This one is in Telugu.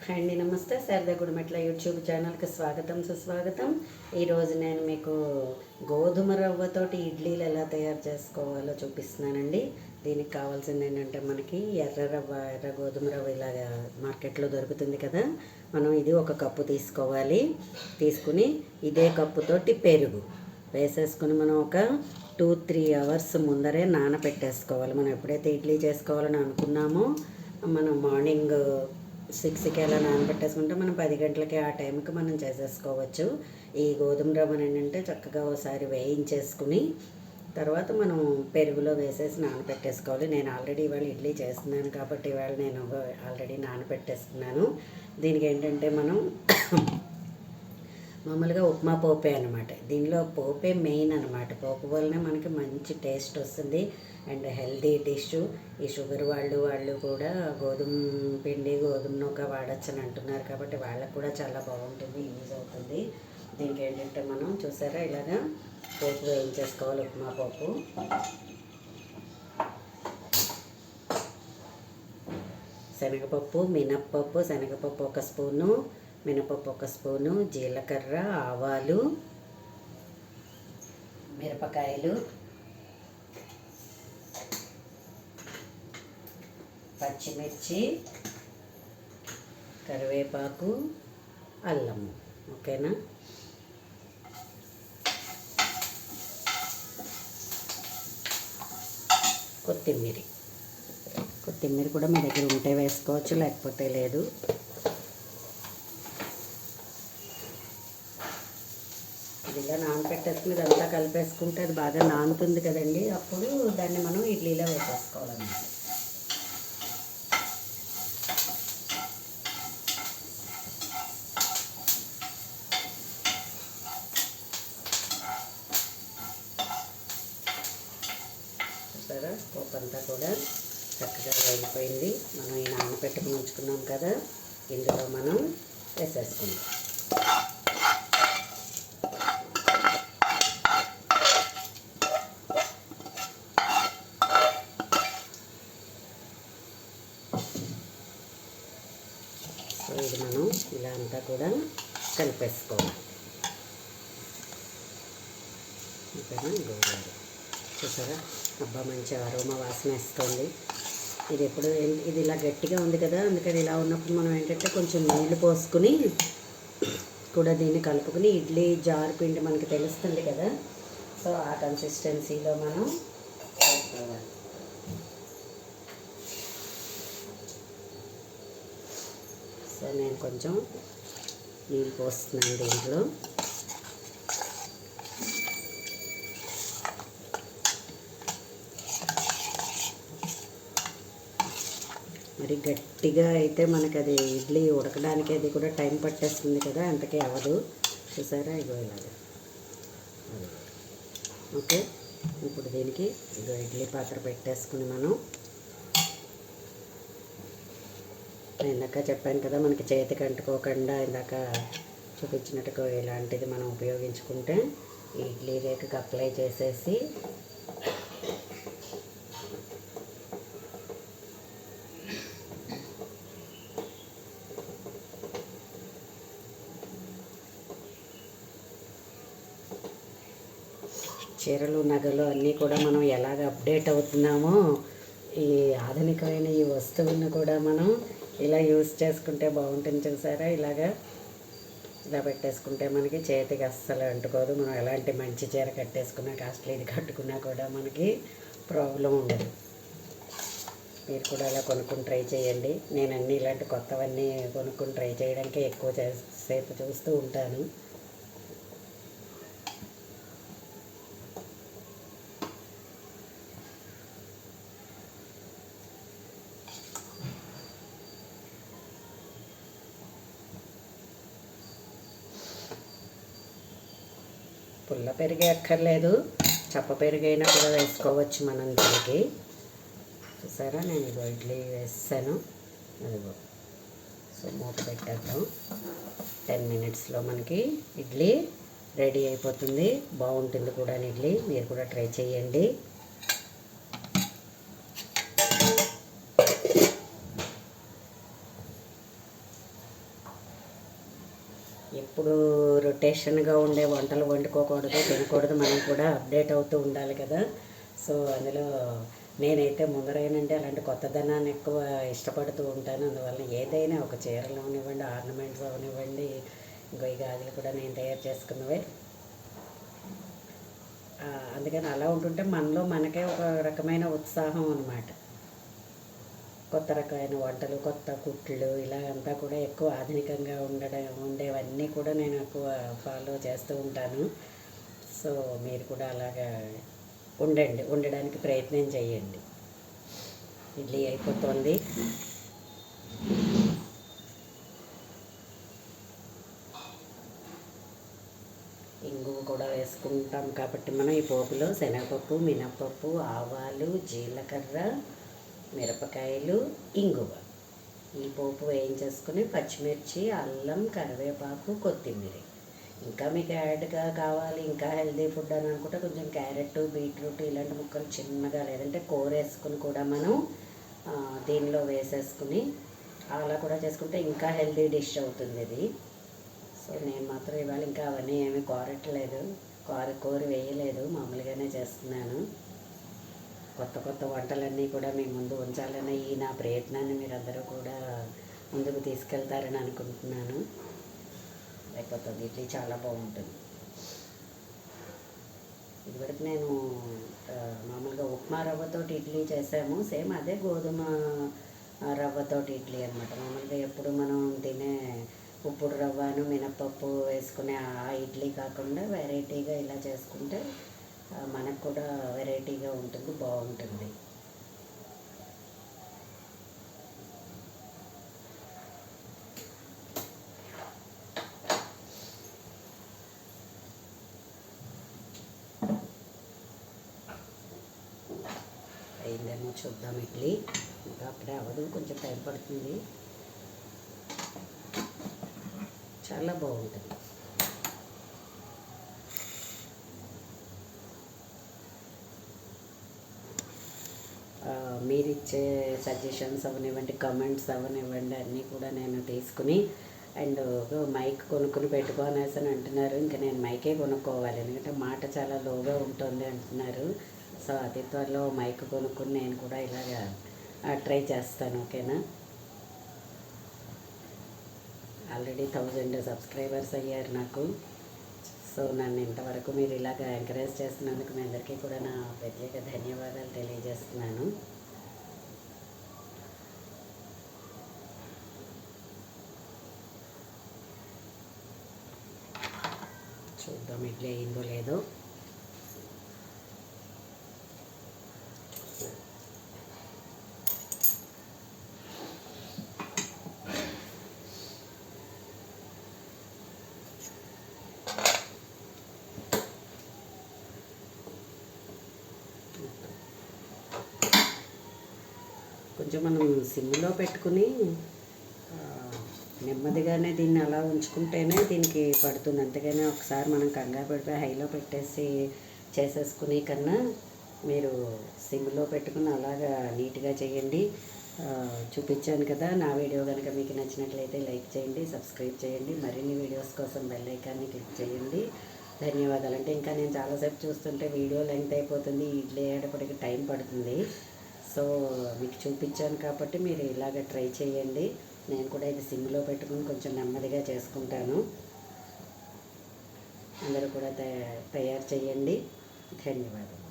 హాయ్ అండి, నమస్తే. శారదా గుడిమెట్ల యూట్యూబ్ ఛానల్కి స్వాగతం, సుస్వాగతం. ఈరోజు నేను మీకు గోధుమ రవ్వతోటి ఇడ్లీలు ఎలా తయారు చేసుకోవాలో చూపిస్తున్నానండి. దీనికి కావాల్సింది ఏంటంటే మనకి ఎర్ర గోధుమ రవ్వ ఇలాగా మార్కెట్లో దొరుకుతుంది కదా. మనం ఇది ఒక కప్పు తీసుకోవాలి. తీసుకుని ఇదే కప్పుతోటి పెరుగు వేసేసుకుని మనం ఒక 2-3 అవర్స్ ముందరే నానబెట్టేసుకోవాలి. మనం ఎప్పుడైతే ఇడ్లీ చేసుకోవాలని అనుకున్నామో మనం మార్నింగ్ 6కి అలా నానబెట్టేసుకుంటే మనం 10 గంటలకి ఆ టైంకి మనం చేసేసుకోవచ్చు. ఈ గోధుమ రవ్వని ఏంటంటే చక్కగా ఒకసారి వేయించేసుకుని తర్వాత మనం పెరుగులో వేసేసి నానబెట్టేసుకోవాలి. నేను ఆల్రెడీ ఇవాళ ఇడ్లీ చేస్తున్నాను కాబట్టి ఇవాళ నేను ఆల్రెడీ నానబెట్టేస్తున్నాను. దీనికి ఏంటంటే మనం మామూలుగా ఉప్మా పోపే అనమాట. దీనిలో పోపే మెయిన్ అనమాట. పోపు వల్లనే మనకి మంచి టేస్ట్ వస్తుంది అండ్ హెల్తీ డిష్. ఈ షుగర్ వాళ్ళు కూడా గోధుమ పిండి గోధుమ నూక వాడచ్చు అని అంటున్నారు కాబట్టి వాళ్ళకు కూడా చాలా బాగుంటుంది, యూజ్ అవుతుంది. దీనికి ఏంటంటే మనం చూసారా ఇలాగా పోపు వేయించేసుకోవాలి. ఉప్మా పోపు శనగపప్పు, మినప్పప్పు, శనగపప్పు 1 స్పూను, మినపప్పు 1 స్పూను, జీలకర్ర, ఆవాలు, మిరపకాయలు, పచ్చిమిర్చి, కరివేపాకు, అల్లము. ఓకేనా. కొత్తిమీర కూడా మీ దగ్గర ఉంటే వేసుకోవచ్చు, లేకపోతే లేదు. ఇదిలా నానబెట్టేసుకుని ఇదంతా కలిపేసుకుంటే అది బాగా నానుతుంది కదండి. అప్పుడు దాన్ని మనం ఇడ్లీలో వేసేసుకోవాలన్నమాట. చూసారా పోపు అంతా కూడా చక్కగా వేగిపోయింది. మనం ఈ నానబెట్టుకుని ఉంచుకున్నాం కదా, ఇందులో మనం వేసేసుకుందాం. సో ఇది మనం ఇలా అంతా కూడా కలిపేసుకోవాలి. ఓకేనా. గోధుమ చూసారా అబ్బా మంచి అరోమా వాసన వేస్తుంది. ఇది ఇలా గట్టిగా ఉంది కదా, అందుకని ఇలా ఉన్నప్పుడు మనం ఏంటంటే కొంచెం నీళ్లు పోసుకుని కూడా దీన్ని కలుపుకుని ఇడ్లీ జారు పిండి మనకి తెలుస్తుంది కదా, సో ఆ కన్సిస్టెన్సీలో మనం కలుపుకోవాలి. సో నేను కొంచెం నీళ్ళు పోస్తున్నాను దీంట్లో. మరి గట్టిగా అయితే మనకి అది ఇడ్లీ ఉడకడానికి అది కూడా టైం పట్టేస్తుంది కదా, అంతకే అవ్వదు. చూసారా ఇగో ఇలాగా. ఓకే. ఇప్పుడు దీనికి ఇగో ఇడ్లీ పాత్ర పెట్టేసుకుని మనం ఇందాక చెప్పాను కదా మనకి చేతికి అంటుకోకుండా ఇందాక చూపించినట్టుగా ఇలాంటిది మనం ఉపయోగించుకుంటే ఇడ్లీ రేకుకి అప్లై చేసేసి చీరలు నగలు అన్నీ కూడా మనం ఎలాగ అప్డేట్ అవుతున్నామో ఈ ఆధునికమైన ఈ వస్తువులను కూడా మనం ఇలా యూజ్ చేసుకుంటే బాగుంటుంది. చూసారా ఇలా పెట్టేసుకుంటే మనకి చేతికి అస్సలు అంటుకోదు. మనం ఎలాంటి మంచి చీర కట్టేసుకున్నా కాస్ట్లీది కట్టుకున్నా కూడా మనకి ప్రాబ్లం ఉండదు. మీరు కూడా అలా కొనుక్కుని ట్రై చేయండి. నేను అన్నీ ఇలాంటి కొత్తవన్నీ కొనుక్కుని ట్రై చేయడానికే ఎక్కువ సేపు చూస్తూ ఉంటాను. పుల్ల పెరిగే అక్కర్లేదు, చప్ప పెరుగైనా కూడా వేసుకోవచ్చు మనం దీనికి. చూసారా నేను ఇగో ఇడ్లీ వేసాను. అదిగో. సో మూత పెట్టేద్దాం. 10 మినిట్స్లో మనకి ఇడ్లీ రెడీ అయిపోతుంది. బాగుంటుంది కూడా ఇడ్లీ. మీరు కూడా ట్రై చేయండి. ఎప్పుడు రొటేషన్గా ఉండే వంటలు వండుకోకూడదు, తినకూడదు, మనం కూడా అప్డేట్ అవుతూ ఉండాలి కదా. సో అందులో నేనైతే ముందరైనండి అలాంటి కొత్తదనాన్ని ఎక్కువ ఇష్టపడుతూ ఉంటాను. అందువల్ల ఏదైనా ఒక చీరలు అవనివ్వండి, ఆర్నమెంట్స్ అవనివ్వండి, ఇంకో ఈ గాజులు కూడా నేను తయారు చేసుకున్నవే. అందుకని అలా ఉంటుంటే మనలో మనకే ఒక రకమైన ఉత్సాహం అన్నమాట. కొత్త రకమైన వంటలు, కొత్త కుట్లు ఇలాగంతా కూడా ఎక్కువ ఆధునికంగా ఉండేవన్నీ కూడా నేను ఎక్కువ ఫాలో చేస్తూ ఉంటాను. సో మీరు కూడా అలాగా ఉండడానికి ప్రయత్నం చేయండి. ఇడ్లీ అయిపోతుంది. ఇంగువ కూడా వేసుకుంటాం కాబట్టి మనం ఈ పోపులో శనగపప్పు, మినప్పప్పు, ఆవాలు, జీలకర్ర, మిరపకాయలు, ఇంగువ ఈ పోపు వేయించేసుకుని పచ్చిమిర్చి, అల్లం, కరివేపాకు, కొత్తిమీర, ఇంకా మీకు యాడ్గా కావాలి ఇంకా హెల్దీ ఫుడ్ అని అనుకుంటే కొంచెం క్యారెట్, బీట్రూట్ ఇలాంటి ముక్కలు చిన్నగా లేదంటే కూర వేసుకుని కూడా మనం దీనిలో వేసేసుకుని అలా కూడా చేసుకుంటే ఇంకా హెల్దీ డిష్ అవుతుంది ఇది. సో నేను మాత్రం ఇవాళ ఇంకా అవన్నీ ఏమీ కోరట్లేదు, కూర వేయలేదు, మామూలుగానే చేస్తున్నాను. కొత్త వంటలన్నీ కూడా మీ ముందు ఉంచాలనే ఈ నా ప్రయత్నాన్ని మీరందరూ కూడా ముందుకు తీసుకెళ్తారని అనుకుంటున్నాను. అయిపోతుంది. ఇడ్లీ చాలా బాగుంటుంది. ఇదివరకు నేను మామూలుగా ఉప్మా రవ్వతోటి ఇడ్లీ చేసాము. సేమ్ అదే గోధుమ రవ్వతోటి ఇడ్లీ అనమాట. మామూలుగా ఎప్పుడు మనం తినే ఉప్పుడు రవ్వను మినపప్పు వేసుకునే ఆ ఇడ్లీ కాకుండా వెరైటీగా ఇలా చేసుకుంటే మనకు కూడా వెరైటీగా ఉంటుంది, బాగుంటుంది. అయిందేమో చూద్దాం. ఇడ్లీ ఇంకా అప్పుడే అవ్వదు, కొంచెం టైం పడుతుంది. చాలా బాగుంటుంది. మీరు ఇచ్చే సజెషన్స్ అవనివ్వండి, కమెంట్స్ అవనివ్వండి అన్నీ కూడా నేను తీసుకుని అండ్ మైక్ కొనుక్కుని పెట్టుకోనేసి అని అంటున్నారు. ఇంకా నేను మైకే కొనుక్కోవాలి, ఎందుకంటే మాట చాలా లోగా ఉంటుంది అంటున్నారు. సో అతి త్వరలో మైక్ కొనుక్కుని నేను కూడా ఇలాగా ట్రై చేస్తాను. ఓకేనా. ఆల్రెడీ 1000 సబ్స్క్రైబర్స్ అయ్యారు నాకు. సో నన్ను ఇంతవరకు మీరు ఇలాగ ఎంకరేజ్ చేస్తున్నందుకు మీ అందరికీ కూడా నా ప్రత్యేక ధన్యవాదాలు తెలియజేస్తున్నాను. చూద్దాం ఇడ్లీ అయిందో లేదో. కొంచెం మనం సిమ్లో పెట్టుకుని నెమ్మదిగానే దీన్ని అలా ఉంచుకుంటేనే దీనికి పడుతుంది. అంతేగాని ఒకసారి మనం కంగారు పడిపోయి హైలో పెట్టేసి చేసేసుకునే కన్నా మీరు సిమ్లో పెట్టుకుని అలాగా నీట్గా చేయండి. చూపించాను కదా. నా వీడియో కనుక మీకు నచ్చినట్లయితే లైక్ చేయండి, సబ్స్క్రైబ్ చేయండి. మరిన్ని వీడియోస్ కోసం బెల్ ఐకాన్ని క్లిక్ చేయండి. ధన్యవాదాలు. అంటే ఇంకా నేను చాలాసేపు చూస్తుంటే వీడియో లెంగ్త్ అయిపోతుంది, ఇడ్లీ అయ్యేటప్పటికి టైం పడుతుంది. సో మీకు చూపించాను కాబట్టి మీరు ఇలాగ ట్రై చేయండి. నేను కూడా ఇది సిమ్లో పెట్టుకుని కొంచెం నెమ్మదిగా చేసుకుంటాను. అందరూ కూడా తయారు చేయండి. ధన్యవాదాలు.